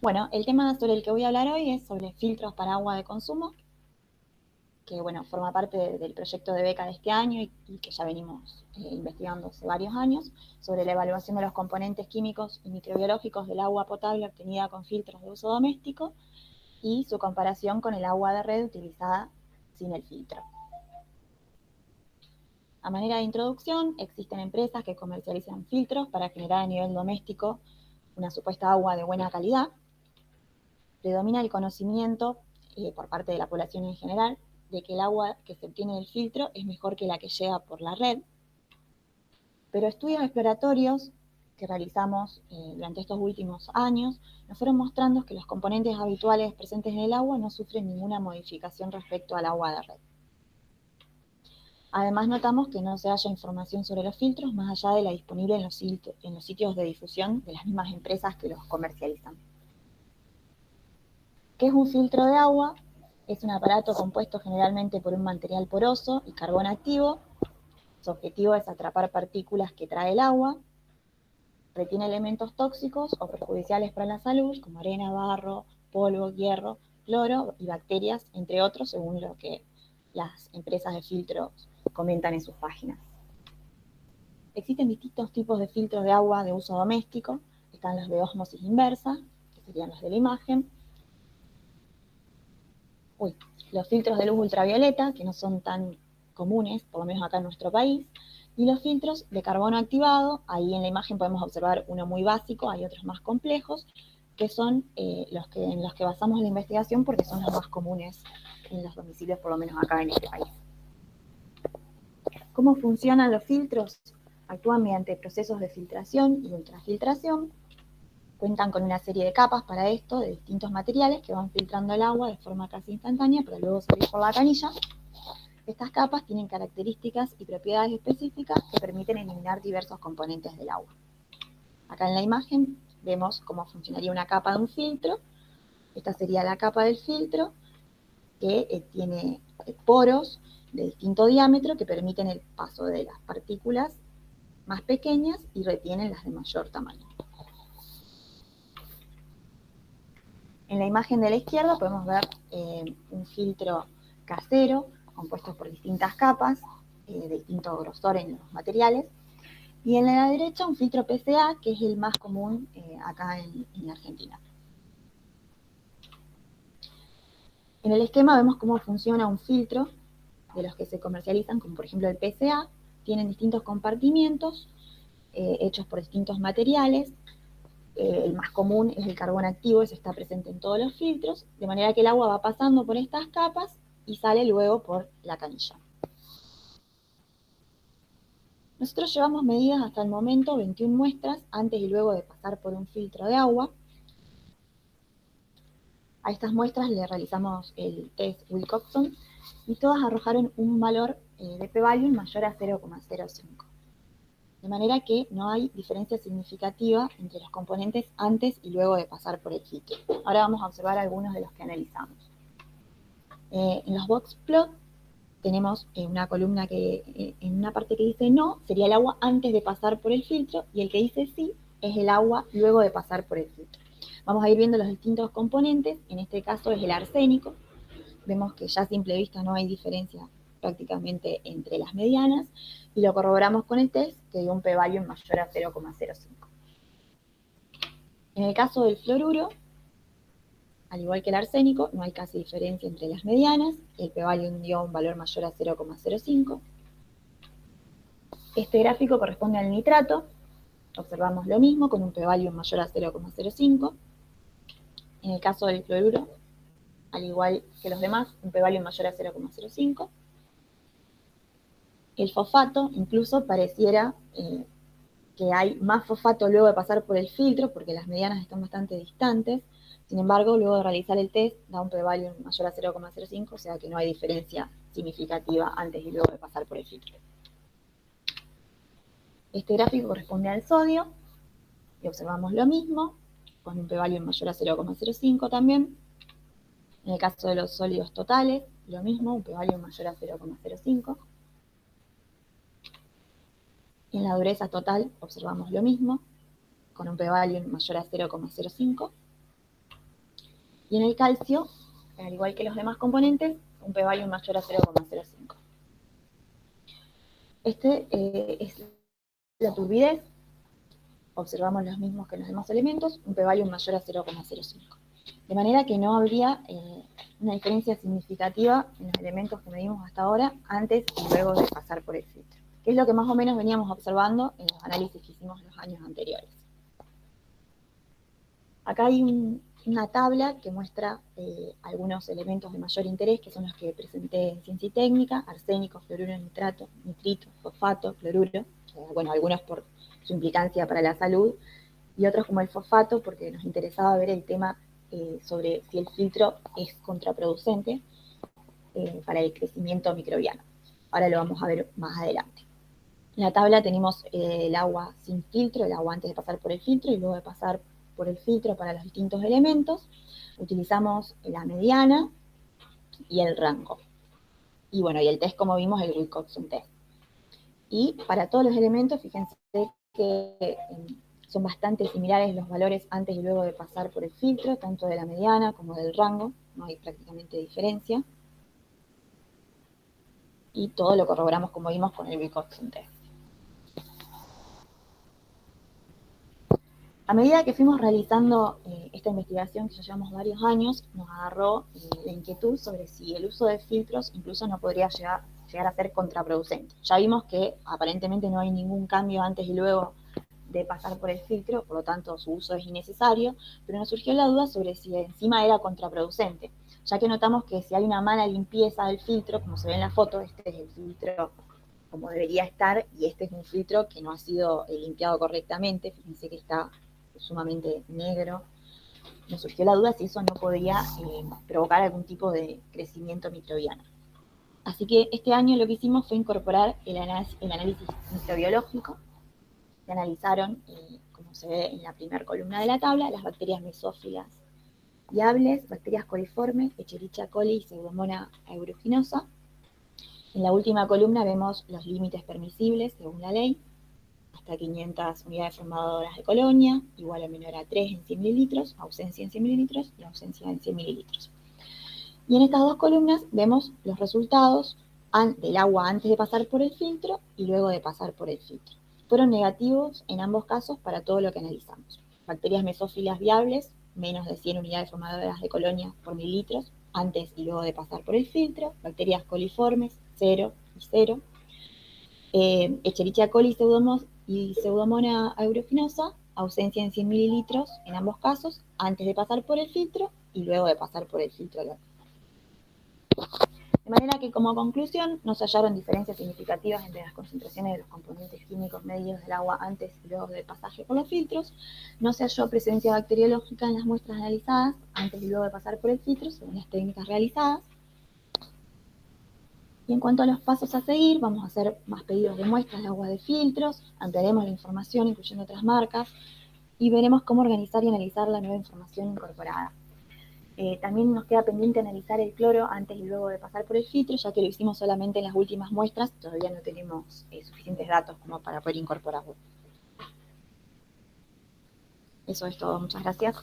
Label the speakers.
Speaker 1: Bueno, el tema sobre el que voy a hablar hoy es sobre filtros para agua de consumo, que bueno, forma parte del proyecto de beca de este año y que ya venimos investigando hace varios años, sobre la evaluación de los componentes químicos y microbiológicos del agua potable obtenida con filtros de uso doméstico y su comparación con el agua de red utilizada sin el filtro. A manera de introducción, existen empresas que comercializan filtros para generar a nivel doméstico una supuesta agua de buena calidad. Predomina el conocimiento por parte de la población en general de que el agua que se obtiene del filtro es mejor que la que llega por la red, pero estudios exploratorios que realizamos durante estos últimos años nos fueron mostrando que los componentes habituales presentes en el agua no sufren ninguna modificación respecto al agua de red. Además, notamos que no se halla información sobre los filtros más allá de la disponible en los sitios de difusión de las mismas empresas que los comercializan. ¿Qué es un filtro de agua? Es un aparato compuesto generalmente por un material poroso y carbón activo. Su objetivo es atrapar partículas que trae el agua, retiene elementos tóxicos o perjudiciales para la salud, como arena, barro, polvo, hierro, cloro y bacterias, entre otros, según lo que las empresas de filtros comentan en sus páginas. Existen distintos tipos de filtros de agua de uso doméstico. Están los de ósmosis inversa, que serían los de la imagen. Los filtros de luz ultravioleta, que no son tan comunes, por lo menos acá en nuestro país, y los filtros de carbono activado. Ahí en la imagen podemos observar uno muy básico, hay otros más complejos, que son en los que basamos la investigación porque son los más comunes en los domicilios, por lo menos acá en este país. ¿Cómo funcionan los filtros? Actúan mediante procesos de filtración y ultrafiltración. Cuentan con una serie de capas para esto, de distintos materiales que van filtrando el agua de forma casi instantánea para luego salir por la canilla. Estas capas tienen características y propiedades específicas que permiten eliminar diversos componentes del agua. Acá en la imagen vemos cómo funcionaría una capa de un filtro. Esta sería la capa del filtro, que tiene poros de distinto diámetro que permiten el paso de las partículas más pequeñas y retienen las de mayor tamaño. En la imagen de la izquierda podemos ver un filtro casero compuesto por distintas capas de distinto grosor en los materiales. Y en la derecha un filtro PCA, que es el más común acá en la Argentina. En el esquema vemos cómo funciona un filtro de los que se comercializan, como por ejemplo el PCA. Tienen distintos compartimientos hechos por distintos materiales. El más común es el carbón activo, eso está presente en todos los filtros, de manera que el agua va pasando por estas capas y sale luego por la canilla. Nosotros llevamos medidas hasta el momento 21 muestras antes y luego de pasar por un filtro de agua. A estas muestras le realizamos el test Wilcoxon y todas arrojaron un valor de p-value mayor a 0,05. De manera que no hay diferencia significativa entre los componentes antes y luego de pasar por el filtro. Ahora vamos a observar algunos de los que analizamos. En los box plot tenemos una columna que en una parte que dice no, sería el agua antes de pasar por el filtro, y el que dice sí es el agua luego de pasar por el filtro. Vamos a ir viendo los distintos componentes. En este caso es el arsénico. Vemos que ya a simple vista no hay diferencia prácticamente entre las medianas, y lo corroboramos con el test, que dio un p-value mayor a 0,05. En el caso del fluoruro, al igual que el arsénico, no hay casi diferencia entre las medianas. El p-value dio un valor mayor a 0,05. Este gráfico corresponde al nitrato. Observamos lo mismo, con un p-value mayor a 0,05. En el caso del cloruro, al igual que los demás, un p-value mayor a 0,05. El fosfato incluso pareciera que hay más fosfato luego de pasar por el filtro, porque las medianas están bastante distantes. Sin embargo, luego de realizar el test, da un p-value mayor a 0,05, o sea que no hay diferencia significativa antes y luego de pasar por el filtro. Este gráfico corresponde al sodio, y observamos lo mismo, con un p-value mayor a 0,05 también. En el caso de los sólidos totales, lo mismo, un p-value mayor a 0,05. En la dureza total observamos lo mismo, con un p-value mayor a 0,05. Y en el calcio, al igual que los demás componentes, un p-value mayor a 0,05. Es la turbidez. Observamos los mismos que en los demás elementos, un p-value mayor a 0,05. De manera que no habría una diferencia significativa en los elementos que medimos hasta ahora, antes y luego de pasar por el filtro, que es lo que más o menos veníamos observando en los análisis que hicimos los años anteriores. Acá hay una tabla que muestra algunos elementos de mayor interés, que son los que presenté en Ciencia y Técnica: arsénico, fluoruro, nitrito, fosfato, cloruro, bueno, algunos por su implicancia para la salud, y otros como el fosfato, porque nos interesaba ver el tema sobre si el filtro es contraproducente para el crecimiento microbiano. Ahora lo vamos a ver más adelante. En la tabla tenemos el agua sin filtro, el agua antes de pasar por el filtro y luego de pasar por el filtro para los distintos elementos. Utilizamos la mediana y el rango. Y bueno, y el test, como vimos, el Wilcoxon test. Y para todos los elementos, fíjense que son bastante similares los valores antes y luego de pasar por el filtro, tanto de la mediana como del rango, no hay prácticamente diferencia. Y todo lo corroboramos, como vimos, con el Wilcoxon test. A medida que fuimos realizando esta investigación, que ya llevamos varios años, nos agarró la inquietud sobre si el uso de filtros incluso no podría llegar a ser contraproducente. Ya vimos que aparentemente no hay ningún cambio antes y luego de pasar por el filtro, por lo tanto su uso es innecesario, pero nos surgió la duda sobre si encima era contraproducente, ya que notamos que si hay una mala limpieza del filtro, como se ve en la foto, este es el filtro como debería estar, y este es un filtro que no ha sido limpiado correctamente, fíjense que está sumamente negro. Nos surgió la duda si eso no podía provocar algún tipo de crecimiento microbiano. Así que este año lo que hicimos fue incorporar el análisis microbiológico. Se analizaron, como se ve en la primera columna de la tabla, las bacterias mesófilas viables, bacterias coliformes, Escherichia coli y Pseudomonas aeruginosa. En la última columna vemos los límites permisibles según la ley, hasta 500 unidades formadoras de colonia, igual o menor a 3 en 100 mililitros, ausencia en 100 mililitros y ausencia en 100 mililitros. Y en estas dos columnas vemos los resultados del agua antes de pasar por el filtro y luego de pasar por el filtro. Fueron negativos en ambos casos para todo lo que analizamos. Bacterias mesófilas viables, menos de 100 unidades formadoras de colonia por mililitros, antes y luego de pasar por el filtro. Bacterias coliformes, 0 y 0. Escherichia coli y Pseudomonas aeruginosa, ausencia en 100 mililitros en ambos casos, antes de pasar por el filtro y luego de pasar por el filtro. De manera que, como conclusión, no se hallaron diferencias significativas entre las concentraciones de los componentes químicos medidos del agua antes y luego del pasaje por los filtros. No se halló presencia bacteriológica en las muestras analizadas antes y luego de pasar por el filtro, según las técnicas realizadas. Y en cuanto a los pasos a seguir, vamos a hacer más pedidos de muestras de agua de filtros, ampliaremos la información incluyendo otras marcas y veremos cómo organizar y analizar la nueva información incorporada. También nos queda pendiente analizar el cloro antes y luego de pasar por el filtro, ya que lo hicimos solamente en las últimas muestras, todavía no tenemos suficientes datos como para poder incorporarlo. Eso es todo, muchas gracias.